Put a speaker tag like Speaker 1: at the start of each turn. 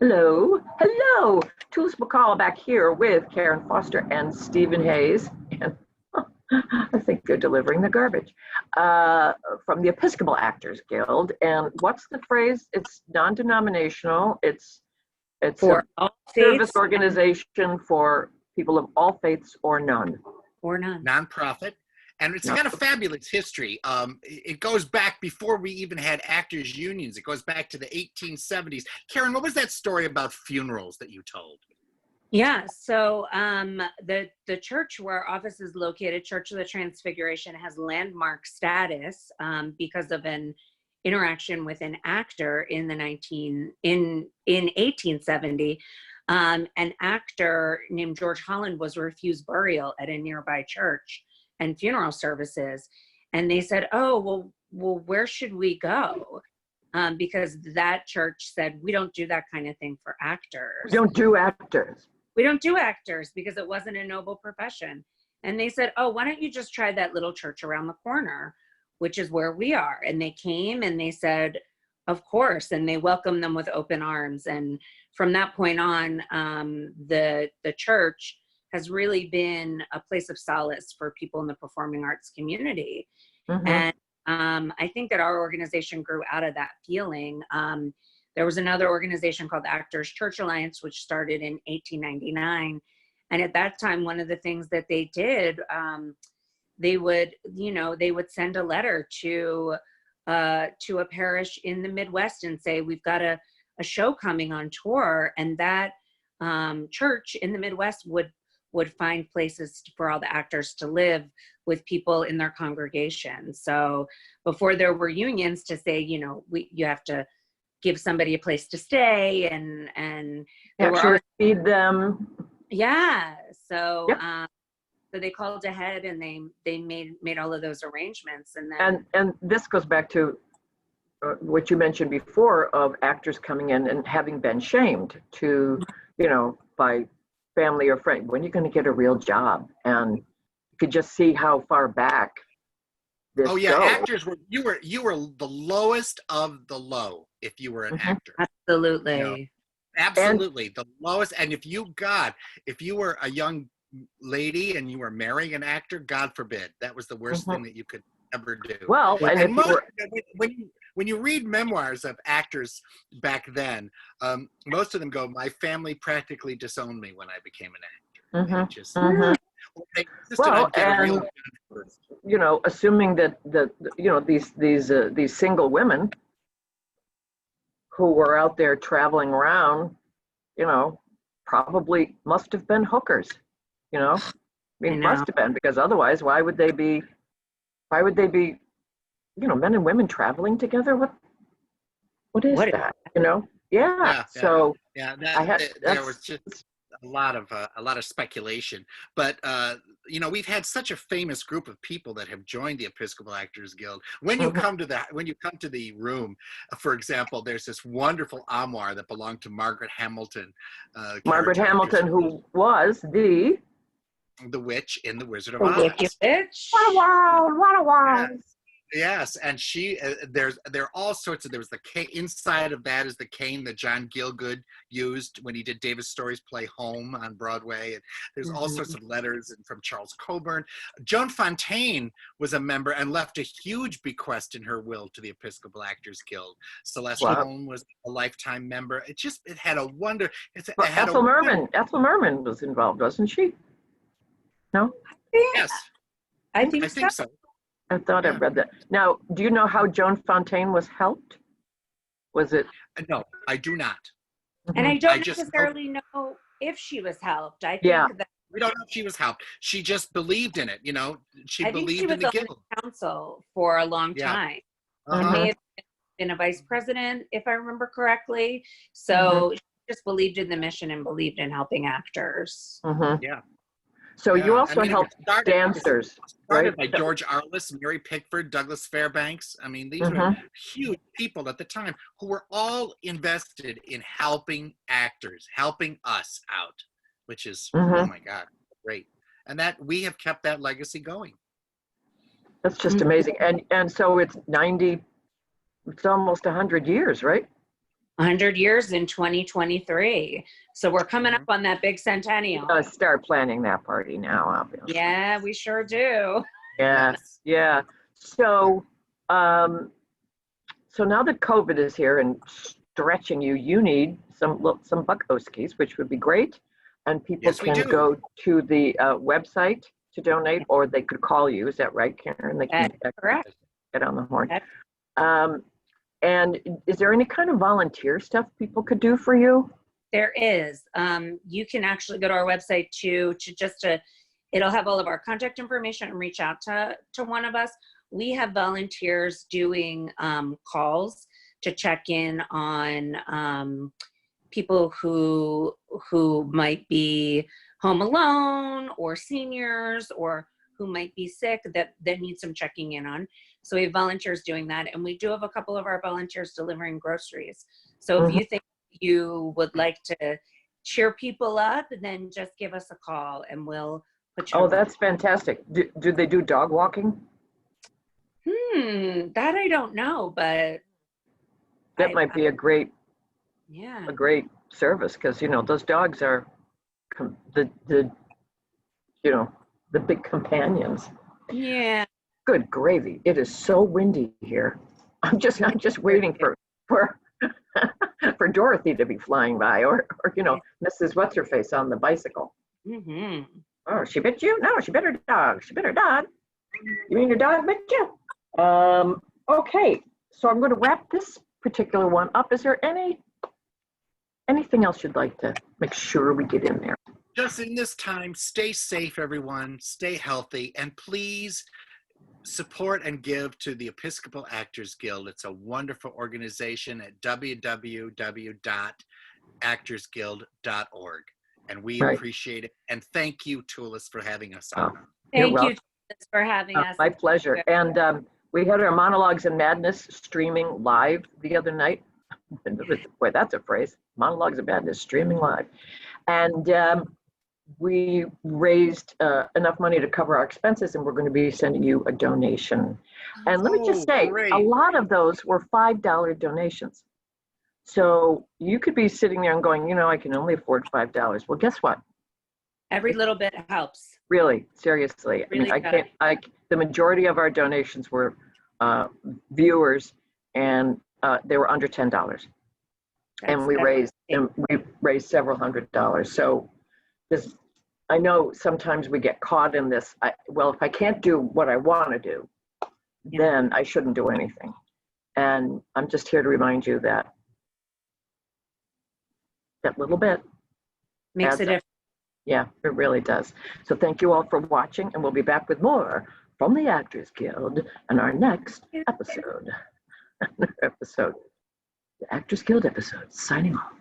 Speaker 1: Hello, hello. Tulis McCall back here with Karen Foster and Stephen Hayes. And I think they're delivering the garbage from the Episcopal Actors Guild. And what's the phrase? It's non-denominational. It's
Speaker 2: For
Speaker 1: a
Speaker 2: all
Speaker 1: service
Speaker 2: faiths
Speaker 1: organization for people of all faiths or none.
Speaker 2: or none.
Speaker 3: Nonprofit. And it's got a fabulous history. It goes back before we even had actors unions. It goes back to the 1870s. Karen, what was that story about funerals that you told?
Speaker 2: Yeah, so the church where our office is located, Church of the Transfiguration, has landmark status because of an interaction with an actor in 1870. An actor named George Holland was refused burial at a nearby church and funeral services, and they said, "Oh, well, where should we go?" Because that church said, "We don't do that kind of thing for actors.
Speaker 1: We don't do actors.
Speaker 2: We don't do actors," because it wasn't a noble profession. And they said, "Oh, why don't you just try that little church around the corner, which is where we are?" And they came and they said, "Of course," and they welcomed them with open arms. And from that point on, the church has really been a place of solace for people in the performing arts community. And I think that our organization grew out of that feeling. There was another organization called Actors Church Alliance, which started in 1899. And at that time, one of the things that they did, they would send a letter to a parish in the Midwest and say, "We've got a show coming on tour." And that church in the Midwest would find places for all the actors to live with people in their congregation. So before there were unions to say, you have to give somebody a place to stay, and there were
Speaker 1: feed them.
Speaker 2: Yeah. So
Speaker 1: Yep.
Speaker 2: So they called ahead and they made all of those arrangements. And then
Speaker 1: And this goes back to what you mentioned before of actors coming in and having been shamed to, by family or friend. When are you going to get a real job? And you could just see how far back this goes.
Speaker 3: Actors you were the lowest of the low if you were an actor.
Speaker 2: Absolutely.
Speaker 3: Absolutely, the lowest. And if you were a young lady and you were marrying an actor, God forbid, that was the worst thing that you could ever do.
Speaker 1: Well, and
Speaker 3: when you read memoirs of actors back then, most of them go, "My family practically disowned me when I became an actor." And just,
Speaker 1: assuming that these single women who were out there traveling around, probably must have been hookers. Must have been, because otherwise, why would they be, men and women traveling together? What is that? So
Speaker 3: there was just a lot of speculation, but we've had such a famous group of people that have joined the Episcopal Actors Guild. When you come to the room, for example, there's this wonderful armoire that belonged to Margaret Hamilton.
Speaker 1: Margaret Hamilton, who was the
Speaker 3: witch in The Wizard of Oz.
Speaker 2: Witch.
Speaker 1: What a world.
Speaker 3: Yes, and there are all sorts of, there was the cane, inside of that is the cane that John Gielgud used when he did Davis Story's play Home on Broadway. And there's all sorts of letters from Charles Coburn. Joan Fontaine was a member and left a huge bequest in her will to the Episcopal Actors Guild. Celeste Holm was a lifetime member. It had a wonder.
Speaker 1: Ethel Merman was involved, wasn't she? No?
Speaker 3: Yes.
Speaker 2: I think
Speaker 3: so.
Speaker 1: I thought I read that. Now, do you know how Joan Fontaine was helped? Was it?
Speaker 3: No, I do not.
Speaker 2: And I don't necessarily know if she was helped. I think that
Speaker 3: we don't know if she was helped. She just believed in it. She believed in the guild.
Speaker 2: On council for a long time. She may have been a vice president, if I remember correctly. So she just believed in the mission and believed in helping actors.
Speaker 3: Yeah.
Speaker 1: So you also helped dancers,
Speaker 3: started by George Arliss, Mary Pickford, Douglas Fairbanks. I mean, these were huge people at the time who were all invested in helping actors, helping us out, which is, oh my God, great. And that we have kept that legacy going.
Speaker 1: That's just amazing. And so it's almost 100 years, right?
Speaker 2: 100 years in 2023. So we're coming up on that big centennial.
Speaker 1: Start planning that party now, obviously.
Speaker 2: Yeah, we sure do.
Speaker 1: Yes, yeah. So, so now that COVID is here and stretching you, you need some buck oskies, which would be great. And people
Speaker 3: Yes, we
Speaker 1: can
Speaker 3: do.
Speaker 1: go to the website to donate, or they could call you. Is that right, Karen? They can
Speaker 2: Correct.
Speaker 1: get on the horn.
Speaker 2: That's
Speaker 1: And is there any kind of volunteer stuff people could do for you?
Speaker 2: There is. You can actually go to our website it'll have all of our contact information and reach out to one of us. We have volunteers doing calls to check in on people who might be home alone, or seniors, or who might be sick that need some checking in on. So we have volunteers doing that, and we do have a couple of our volunteers delivering groceries. So if you think you would like to cheer people up, then just give us a call and we'll put you.
Speaker 1: Oh, that's fantastic. Do they do dog walking?
Speaker 2: That I don't know, but
Speaker 1: that might be a great service, because those dogs are the big companions.
Speaker 2: Yeah.
Speaker 1: Good gravy. It is so windy here. I'm just waiting for for Dorothy to be flying by, or Mrs. What's her face on the bicycle. Oh, she bit you? No, she bit her dog. She bit her dog. You mean your dog bit you? Okay, so I'm going to wrap this particular one up. Is there anything else you'd like to make sure we get in there?
Speaker 3: Just in this time, stay safe, everyone. Stay healthy, and please support and give to the Episcopal Actors Guild. It's a wonderful organization at www.actorsguild.org. And we appreciate it. And thank you, Tulis, for having us on.
Speaker 2: Thank you, Tulis, for having us.
Speaker 1: My pleasure. And we had our Monologues and Madness streaming live the other night. Boy, that's a phrase. Monologues and Madness streaming live. And we raised enough money to cover our expenses, and we're going to be sending you a donation. And let me just say, a lot of those were $5 donations. So you could be sitting there and going, I can only afford $5. Well, guess what?
Speaker 2: Every little bit helps.
Speaker 1: Really, seriously.
Speaker 2: Really,
Speaker 1: the majority of our donations were viewers, and they were under $10. And we raised several $100s. So I know sometimes we get caught in this. If I can't do what I want to do, then I shouldn't do anything. And I'm just here to remind you that little bit
Speaker 2: makes a difference.
Speaker 1: Yeah, it really does. So thank you all for watching, and we'll be back with more from the Actors Guild in our next episode. The Actors Guild episode, signing off.